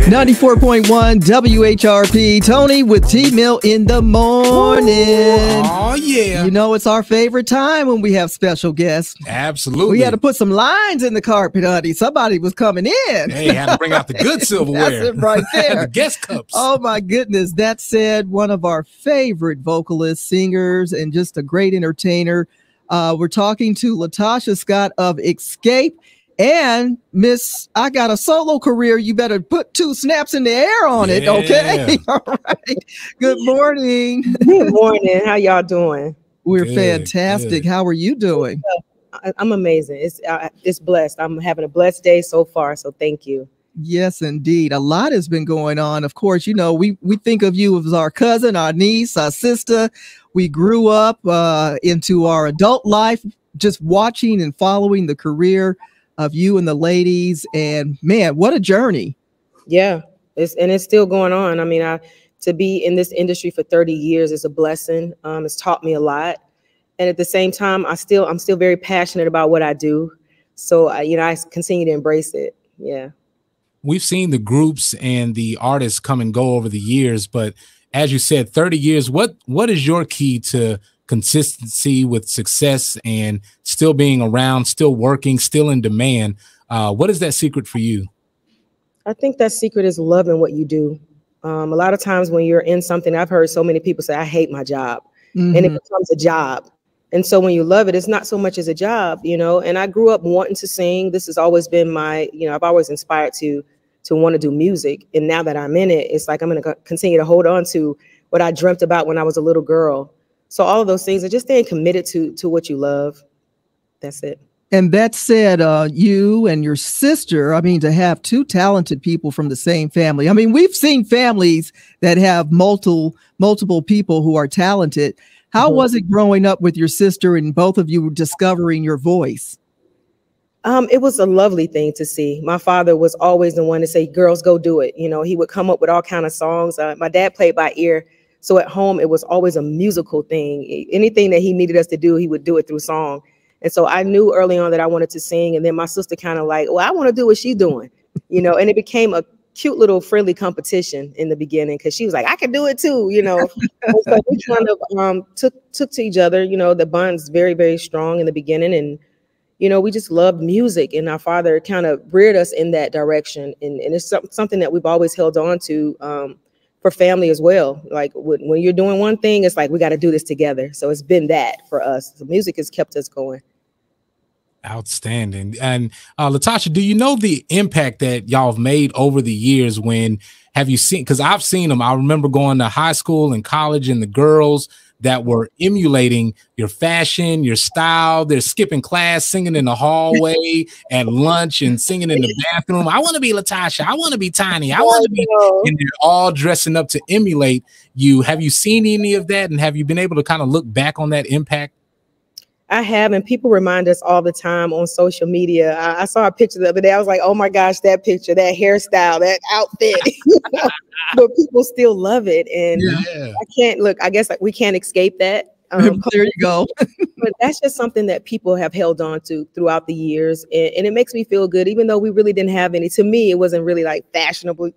94.1 WHRP. Toni with Tmill in the morning. Oh, yeah. You know, it's our favorite time when we have special guests. Absolutely. We had to put some lines in the carpet, honey. Somebody was coming in. Hey, had to bring out the good silverware. That's it right there. The guest cups. Oh, my goodness. That said, one of our favorite vocalists, singers, and just a great entertainer. We're talking to Latocha Scott of Xscape. And Miss, I got a solo career. You better put 2 snaps in the air on it, okay? All right. Good morning. Good morning. How y'all doing? We're fantastic. Good. How are you doing? I'm amazing. It's blessed. I'm having a blessed day so far. So thank you. Yes, indeed. A lot has been going on. Of course, you know, we think of you as our cousin, our niece, our sister. We grew up into our adult life, just watching and following the career of you and the ladies, and man, what a journey. Yeah, it's still going on. I mean, to be in this industry for 30 years is a blessing. It's taught me a lot, and at the same time, I'm still very passionate about what I do. So I continue to embrace it. Yeah, we've seen the groups and the artists come and go over the years, but as you said, 30 years. What is your key to consistency with success and still being around, still working, still in demand? What is that secret for you? I think that secret is loving what you do. A lot of times when you're in something, I've heard so many people say, I hate my job, and it becomes a job. And so when you love it, it's not so much as a job, and I grew up wanting to sing. This has always been my, I've always inspired to want to do music. And now that I'm in it, it's like, I'm going to continue to hold on to what I dreamt about when I was a little girl. So all of those things are just staying committed to what you love. That's it. And that said, you and your sister, I mean, to have 2 talented people from the same family. I mean, we've seen families that have multiple people who are talented. How was it growing up with your sister and both of you discovering your voice? It was a lovely thing to see. My father was always the one to say, girls, go do it. He would come up with all kinds of songs. My dad played by ear. So at home, it was always a musical thing. Anything that he needed us to do, he would do it through song. And so I knew early on that I wanted to sing. And then my sister kind of like, well, I want to do what she's doing, and it became a cute little friendly competition in the beginning because she was like, I can do it too, And so we kind of took to each other. The bond's very, very strong in the beginning. And, we just loved music. And our father kind of reared us in that direction. And it's something that we've always held on to for family as well. Like when you're doing one thing, it's like, we got to do this together. So it's been that for us. The music has kept us going. Outstanding. And Latocha, do you know the impact that y'all have made over the years? Have you seen, because I've seen them. I remember going to high school and college, and the girls that were emulating your fashion, your style. They're skipping class, singing in the hallway at lunch and singing in the bathroom. I want to be Latocha. I want to be Toni. I want to be, and they're all dressing up to emulate you. Have you seen any of that? And have you been able to kind of look back on that impact? I have, and people remind us all the time on social media. I saw a picture the other day. I was like, oh my gosh, that picture, that hairstyle, that outfit. But people still love it. And I can't look, I guess we can't escape that. There you go. But that's just something that people have held on to throughout the years. And it makes me feel good, even though we really didn't have any. To me, it wasn't really like fashionable,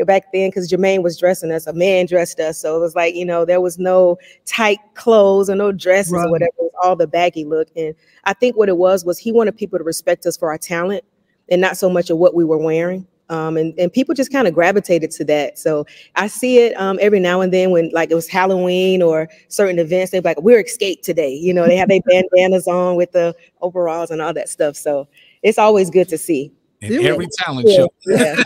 back then, because Jermaine was dressing us, a man dressed us. So it was like, there was no tight clothes or no dresses or whatever. It was all the baggy look. And I think what it was he wanted people to respect us for our talent and not so much of what we were wearing. And people just kind of gravitated to that. So I see it every now and then when like it was Halloween or certain events, they're like, we're Xscape today. They have their bandanas on with the overalls and all that stuff. So it's always good to see. And every talent show. Yeah.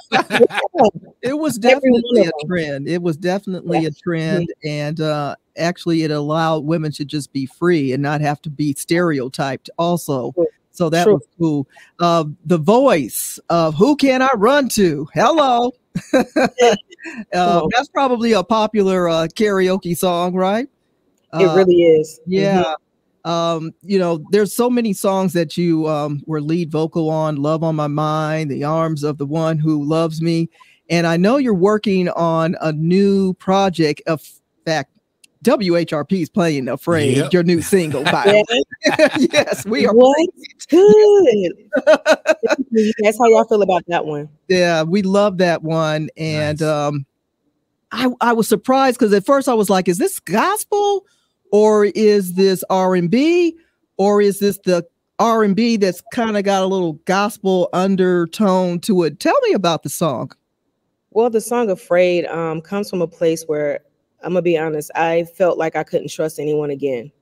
It was definitely a trend. It was definitely a trend. And actually, it allowed women to just be free and not have to be stereotyped also. So that was cool. The voice of Who Can I Run To? Hello. That's probably a popular karaoke song, right? It really is. Yeah. There's so many songs that you were lead vocal on. Love on My Mind, The Arms of the One Who Loves Me. And I know you're working on a new project. Of fact, WHRP is playing Frayed, your new single. By Yes, we are. What? Good. That's how y'all feel about that one. Yeah, we love that one. And Nice. I was surprised because at first I was like, is this gospel or is this R&B or is this the R&B that's kind of got a little gospel undertone to it? Tell me about the song. Well, the song "Afraid" comes from a place where, I'm gonna be honest, I felt like I couldn't trust anyone again.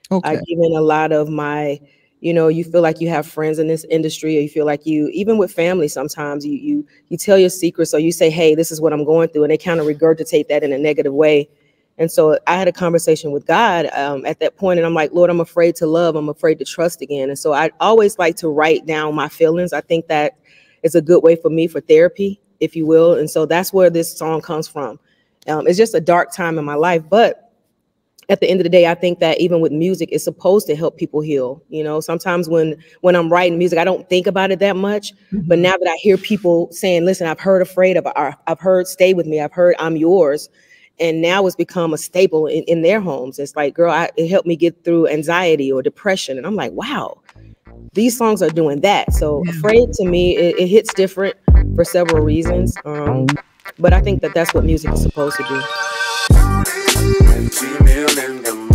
Okay. I've given a lot of my, you feel like you have friends in this industry, or you feel like even with family, sometimes you tell your secrets, or you say, hey, this is what I'm going through, and they kind of regurgitate that in a negative way. And so I had a conversation with God at that point, and I'm like, Lord, I'm afraid to love. I'm afraid to trust again. And so I always like to write down my feelings. I think that is a good way for me for therapy, if you will. And so that's where this song comes from. It's just a dark time in my life, but at the end of the day, I think that even with music, it's supposed to help people heal. Sometimes when I'm writing music, I don't think about it that much. But now that I hear people saying, listen, I've heard "Afraid," I've heard "Stay With Me," I've heard "I'm Yours," and now it's become a staple in their homes. It's like, girl, it helped me get through anxiety or depression. And I'm like, wow, these songs are doing that. So "Afraid" to me, it hits different for several reasons. But I think that that's what music is supposed to do. Tmill in the